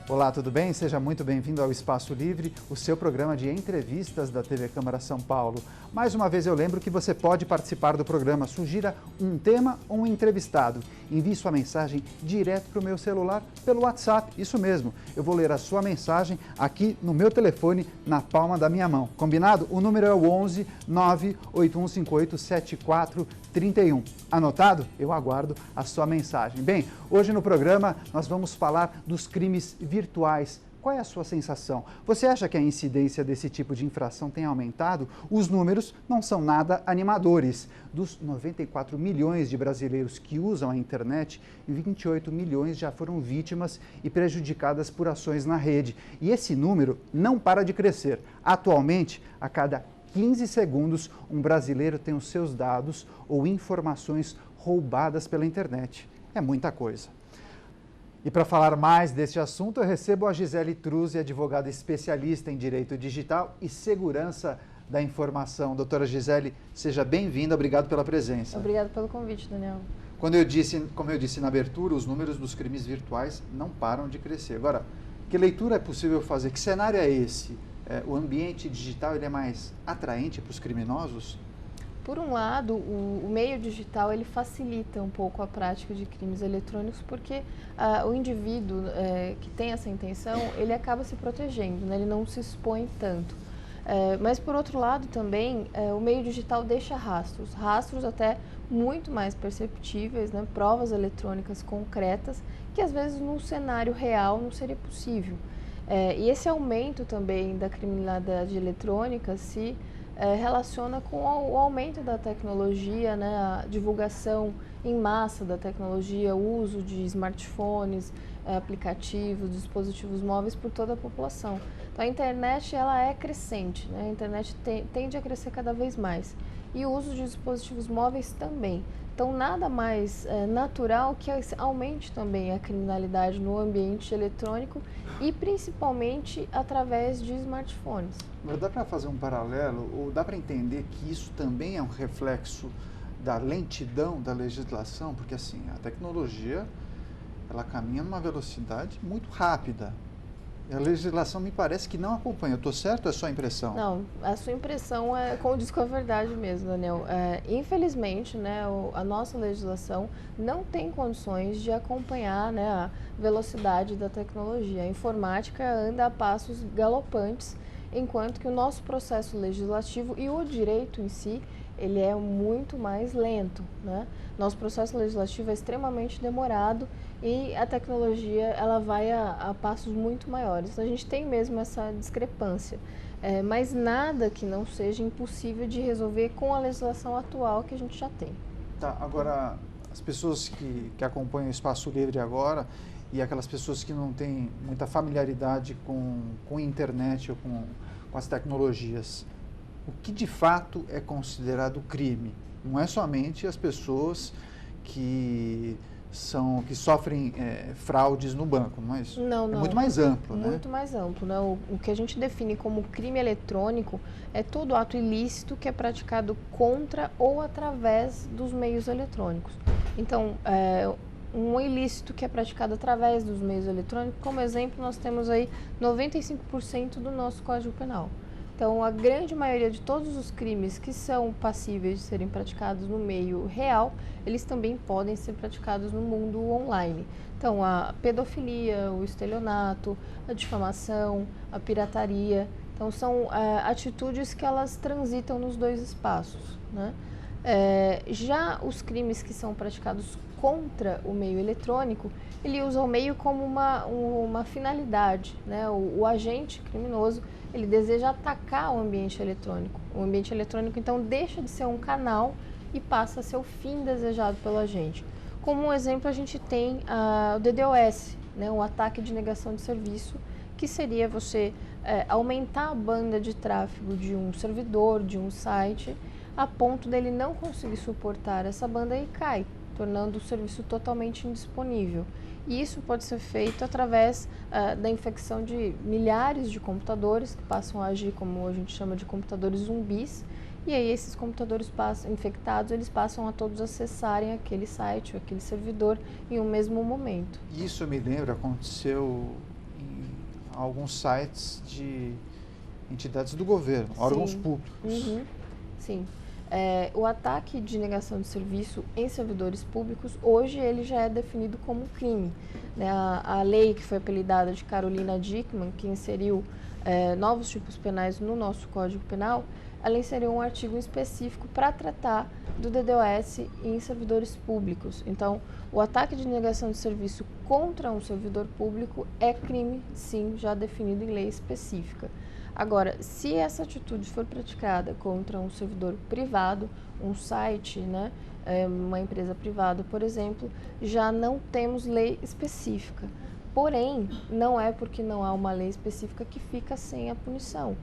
Olá, tudo bem? Seja muito bem-vindo ao Espaço Livre, o seu programa de entrevistas da TV Câmara São Paulo. Mais uma vez eu lembro que você pode participar do programa. Sugira um tema ou um entrevistado. Envie sua mensagem direto para o meu celular pelo WhatsApp. Isso mesmo, eu vou ler a sua mensagem aqui no meu telefone, na palma da minha mão. Combinado? O número é o 11 98158 7431. Anotado? Eu aguardo a sua mensagem. Bem, hoje no programa nós vamos falar dos crimes virtuais. Qual é a sua sensação? Você acha que a incidência desse tipo de infração tem aumentado? Os números não são nada animadores. Dos 94 milhões de brasileiros que usam a internet, 28 milhões já foram vítimas e prejudicadas por ações na rede. E esse número não para de crescer. Atualmente, a cada 15 segundos, um brasileiro tem os seus dados ou informações roubadas pela internet. É muita coisa. E para falar mais deste assunto, eu recebo a Gisele Truzzi, advogada especialista em Direito Digital e Segurança da Informação. Doutora Gisele, seja bem-vinda, obrigado pela presença. Obrigado pelo convite, Daniel. Como eu disse na abertura, os números dos crimes virtuais não param de crescer. Agora, que leitura é possível fazer? Que cenário é esse? O ambiente digital ele é mais atraente para os criminosos? Por um lado, o meio digital ele facilita um pouco a prática de crimes eletrônicos porque o indivíduo que tem essa intenção, ele acaba se protegendo, né? Ele não se expõe tanto. Mas, por outro lado, também, o meio digital deixa rastros até muito mais perceptíveis, né? Provas eletrônicas concretas, que às vezes no cenário real não seria possível. E esse aumento também da criminalidade eletrônica se relaciona com o aumento da tecnologia, né, a divulgação em massa da tecnologia, o uso de smartphones, aplicativos, dispositivos móveis por toda a população. Então a internet ela é crescente, né? A internet tende a crescer cada vez mais e o uso de dispositivos móveis também. Então nada mais natural que aumente também a criminalidade no ambiente eletrônico e principalmente através de smartphones. Mas dá para fazer um paralelo ou dá para entender que isso também é um reflexo da lentidão da legislação? Porque assim, a tecnologia ela caminha numa velocidade muito rápida. E a legislação me parece que não acompanha. Eu estou certo ou é só impressão? Não, a sua impressão condiz com a verdade mesmo, Daniel. Infelizmente, né, a nossa legislação não tem condições de acompanhar, né, a velocidade da tecnologia. A informática anda a passos galopantes, enquanto que o nosso processo legislativo e o direito em si, ele é muito mais lento, né? Nosso processo legislativo é extremamente demorado e a tecnologia ela vai a passos muito maiores. Então, a gente tem mesmo essa discrepância, mas nada que não seja impossível de resolver com a legislação atual que a gente já tem. Tá, agora as pessoas que acompanham o Espaço Livre agora e aquelas pessoas que não têm muita familiaridade com a internet ou com as tecnologias, o que de fato é considerado crime? Não é somente as pessoas que sofrem fraudes no banco, não é isso? Não. É muito mais amplo, né? Muito mais amplo, né? O que a gente define como crime eletrônico é todo ato ilícito que é praticado contra ou através dos meios eletrônicos. Então, um ilícito que é praticado através dos meios eletrônicos, como exemplo, nós temos aí 95% do nosso Código Penal. Então, a grande maioria de todos os crimes que são passíveis de serem praticados no meio real, eles também podem ser praticados no mundo online. Então, a pedofilia, o estelionato, a difamação, a pirataria. Então, são atitudes que elas transitam nos dois espaços, né? Já os crimes que são praticados contra o meio eletrônico, ele usa o meio como uma finalidade, né? O agente criminoso, ele deseja atacar o ambiente eletrônico. O ambiente eletrônico, então, deixa de ser um canal e passa a ser o fim desejado pelo agente. Como um exemplo, a gente tem o DDoS, né? O ataque de negação de serviço, que seria você aumentar a banda de tráfego de um servidor, de um site, a ponto dele não conseguir suportar essa banda e cai, tornando o serviço totalmente indisponível. E isso pode ser feito através da infecção de milhares de computadores que passam a agir como a gente chama de computadores zumbis. E aí esses computadores infectados, eles passam a todos acessarem aquele site ou aquele servidor em um mesmo momento. Isso me lembra, aconteceu em a alguns sites de entidades do governo, órgãos públicos. Uhum. Sim. O ataque de negação de serviço em servidores públicos, hoje ele já é definido como crime, né? A lei que foi apelidada de Carolina Dickmann, que inseriu novos tipos penais no nosso Código Penal, ela inseriu um artigo específico para tratar do DDoS em servidores públicos. Então, o ataque de negação de serviço contra um servidor público é crime, sim, já definido em lei específica. Agora, se essa atitude for praticada contra um servidor privado, um site, né, uma empresa privada, por exemplo, já não temos lei específica. Porém, não é porque não há uma lei específica que fica sem a punição.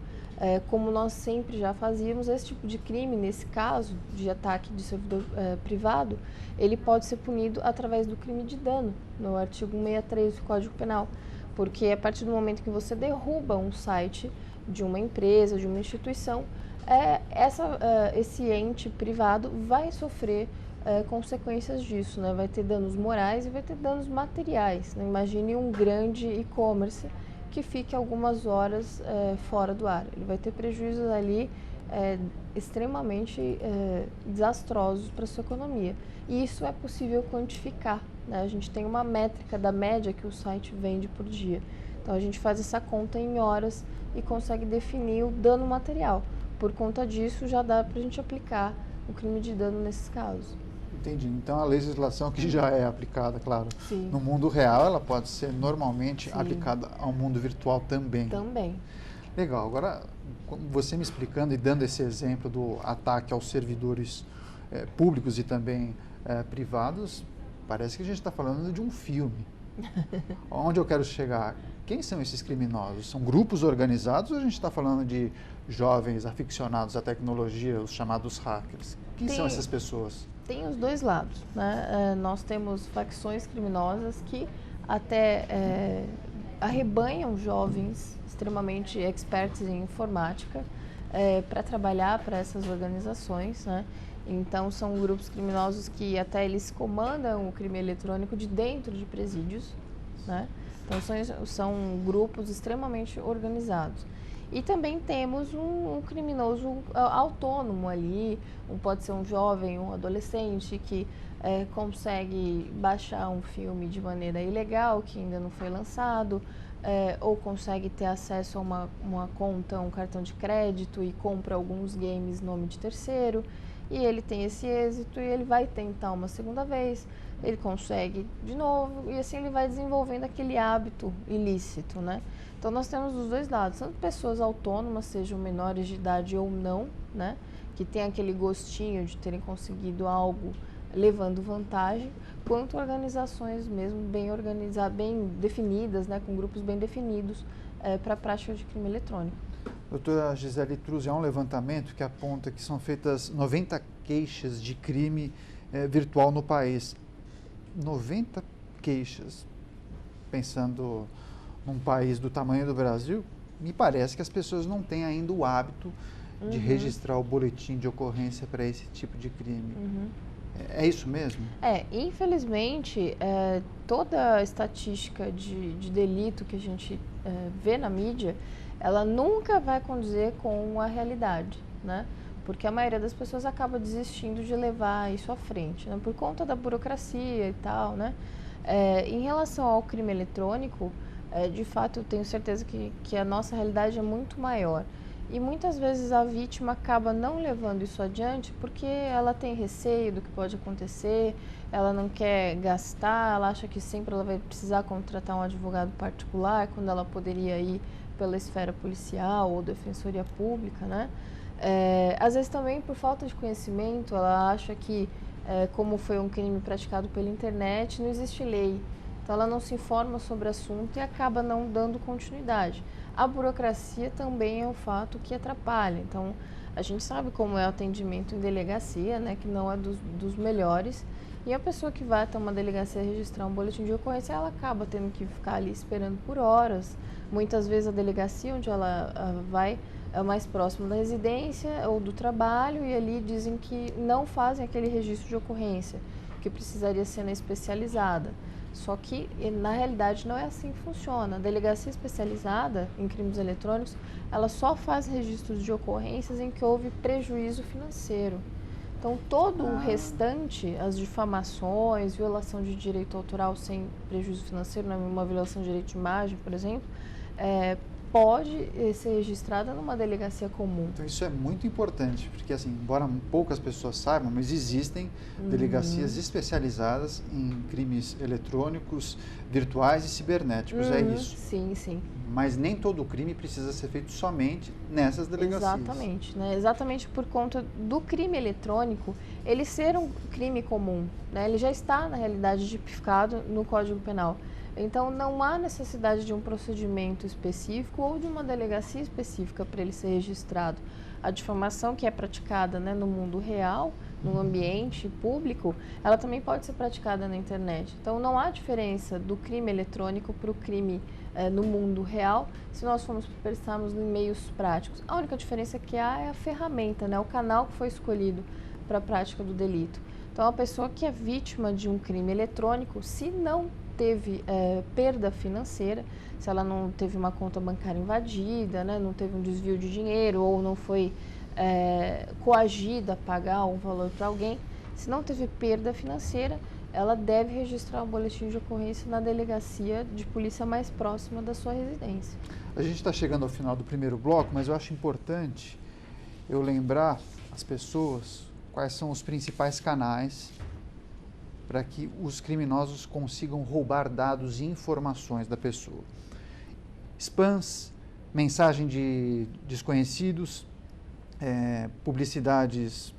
Como nós sempre já fazíamos, esse tipo de crime, nesse caso de ataque de servidor privado, ele pode ser punido através do crime de dano, no artigo 163 do Código Penal. Porque a partir do momento que você derruba um site de uma empresa, de uma instituição, esse ente privado vai sofrer consequências disso, né? Vai ter danos morais e vai ter danos materiais, né? Imagine um grande e-commerce que fique algumas horas fora do ar. Ele vai ter prejuízos ali extremamente desastrosos para a sua economia. E isso é possível quantificar, né? A gente tem uma métrica da média que o site vende por dia. Então, a gente faz essa conta em horas e consegue definir o dano material. Por conta disso, já dá para a gente aplicar o crime de dano nesses casos. Entendi. Então, a legislação que já é aplicada, claro, Sim. no mundo real, ela pode ser normalmente Sim. aplicada ao mundo virtual também. Também. Legal. Agora, você me explicando e dando esse exemplo do ataque aos servidores públicos e também privados, parece que a gente está falando de um filme. Onde eu quero chegar? Quem são esses criminosos? São grupos organizados ou a gente está falando de jovens aficionados à tecnologia, os chamados hackers? Quem são essas pessoas? Tem os dois lados, né? Nós temos facções criminosas que até arrebanham jovens extremamente experts em informática para trabalhar para essas organizações, né? Então, são grupos criminosos que até eles comandam o crime eletrônico de dentro de presídios, né? Então, são grupos extremamente organizados. E também temos um criminoso autônomo ali, pode ser um jovem, um adolescente que consegue baixar um filme de maneira ilegal, que ainda não foi lançado, ou consegue ter acesso a uma conta, um cartão de crédito e compra alguns games em nome de terceiro. E ele tem esse êxito e ele vai tentar uma segunda vez, ele consegue de novo e assim ele vai desenvolvendo aquele hábito ilícito, né? Então nós temos os dois lados, tanto pessoas autônomas, sejam menores de idade ou não, né? Que tem aquele gostinho de terem conseguido algo levando vantagem, quanto organizações mesmo bem organizadas, bem definidas, né? Com grupos bem definidos para a prática de crime eletrônico. Doutora Gisele Truzzi, há um levantamento que aponta que são feitas 90 queixas de crime virtual no país. 90 queixas. Pensando num país do tamanho do Brasil, me parece que as pessoas não têm ainda o hábito de registrar o boletim de ocorrência para esse tipo de crime. É isso mesmo? Infelizmente, toda a estatística de delito que a gente vê na mídia, ela nunca vai condizer com a realidade, né? Porque a maioria das pessoas acaba desistindo de levar isso à frente, né? Por conta da burocracia e tal, né? Em relação ao crime eletrônico, de fato eu tenho certeza que a nossa realidade é muito maior. E muitas vezes a vítima acaba não levando isso adiante porque ela tem receio do que pode acontecer, ela não quer gastar, ela acha que sempre ela vai precisar contratar um advogado particular quando ela poderia ir pela esfera policial ou defensoria pública, né? Às vezes também por falta de conhecimento, ela acha que como foi um crime praticado pela internet, não existe lei. Então ela não se informa sobre o assunto e acaba não dando continuidade. A burocracia também é um fato que atrapalha. Então a gente sabe como é o atendimento em delegacia, né, que não é dos melhores. E a pessoa que vai até uma delegacia registrar um boletim de ocorrência, ela acaba tendo que ficar ali esperando por horas. Muitas vezes a delegacia onde ela vai é mais próximo da residência ou do trabalho e ali dizem que não fazem aquele registro de ocorrência, porque precisaria ser na especializada. Só que, na realidade, não é assim que funciona. A delegacia especializada em crimes eletrônicos, ela só faz registros de ocorrências em que houve prejuízo financeiro. Então, todo o restante, as difamações, violação de direito autoral sem prejuízo financeiro, uma violação de direito de imagem, por exemplo, pode ser registrada numa delegacia comum. Então isso é muito importante, porque assim, embora poucas pessoas saibam, mas existem delegacias especializadas em crimes eletrônicos, virtuais e cibernéticos, é isso? Sim, sim. Mas nem todo crime precisa ser feito somente nessas delegacias. Exatamente, né? Exatamente por conta do crime eletrônico, ele ser um crime comum, né? Ele já está, na realidade, tipificado no Código Penal. Então, não há necessidade de um procedimento específico ou de uma delegacia específica para ele ser registrado. A difamação que é praticada, né, no mundo real, no ambiente público, ela também pode ser praticada na internet. Então, não há diferença do crime eletrônico para o crime no mundo real, se nós formos pensarmos em meios práticos. A única diferença que há é a ferramenta, né, o canal que foi escolhido para a prática do delito. Então, a pessoa que é vítima de um crime eletrônico, se não teve perda financeira, se ela não teve uma conta bancária invadida, né, não teve um desvio de dinheiro ou não foi coagida a pagar um valor para alguém, se não teve perda financeira, ela deve registrar um boletim de ocorrência na delegacia de polícia mais próxima da sua residência. A gente está chegando ao final do primeiro bloco, mas eu acho importante eu lembrar as pessoas quais são os principais canais para que os criminosos consigam roubar dados e informações da pessoa. Spams, mensagem de desconhecidos, publicidades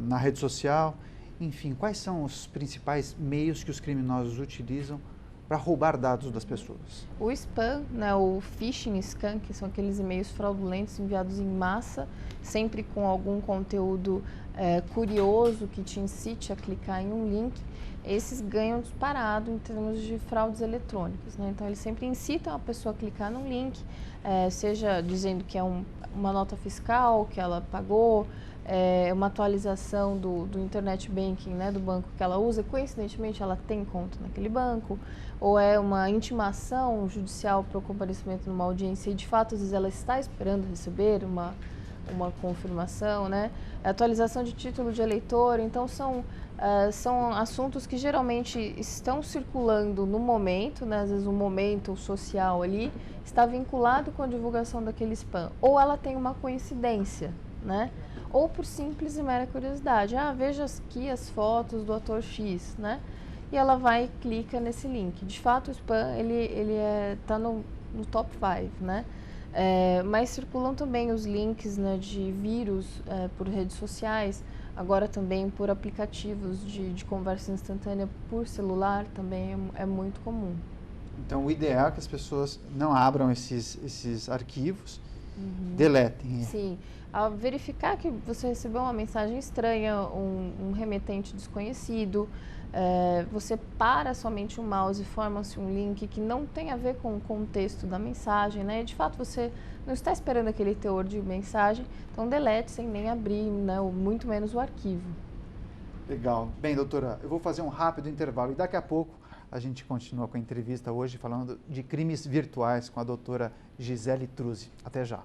na rede social, enfim, quais são os principais meios que os criminosos utilizam para roubar dados das pessoas? O spam, né, o phishing scam, que são aqueles e-mails fraudulentos enviados em massa, sempre com algum conteúdo curioso que te incite a clicar em um link, esses ganham disparado em termos de fraudes eletrônicas, né? Então, eles sempre incitam a pessoa a clicar num link, seja dizendo que é uma nota fiscal que ela pagou, uma atualização do internet banking, né, do banco que ela usa, coincidentemente ela tem conta naquele banco, ou é uma intimação judicial para o comparecimento numa audiência e de fato às vezes ela está esperando receber uma confirmação, né? Atualização de título de eleitor, então são assuntos que geralmente estão circulando no momento, né? Às vezes o momento social ali está vinculado com a divulgação daquele spam, ou ela tem uma coincidência, né? Ou por simples e mera curiosidade. Veja aqui as fotos do ator X, né? E ela vai e clica nesse link. De fato, o spam, ele tá no top 5, né? Mas circulam também os links, né, de vírus por redes sociais, agora também por aplicativos de conversa instantânea por celular, também é muito comum. Então, o ideal é que as pessoas não abram esses arquivos, deletem. Sim. Ao verificar que você recebeu uma mensagem estranha, um remetente desconhecido, você para somente o mouse e forma-se um link que não tem a ver com o contexto da mensagem, né? De fato, você não está esperando aquele teor de mensagem, então delete sem nem abrir, né? Ou muito menos o arquivo. Legal. Bem, doutora, eu vou fazer um rápido intervalo e daqui a pouco a gente continua com a entrevista hoje falando de crimes virtuais com a doutora Gisele Truzzi. Até já.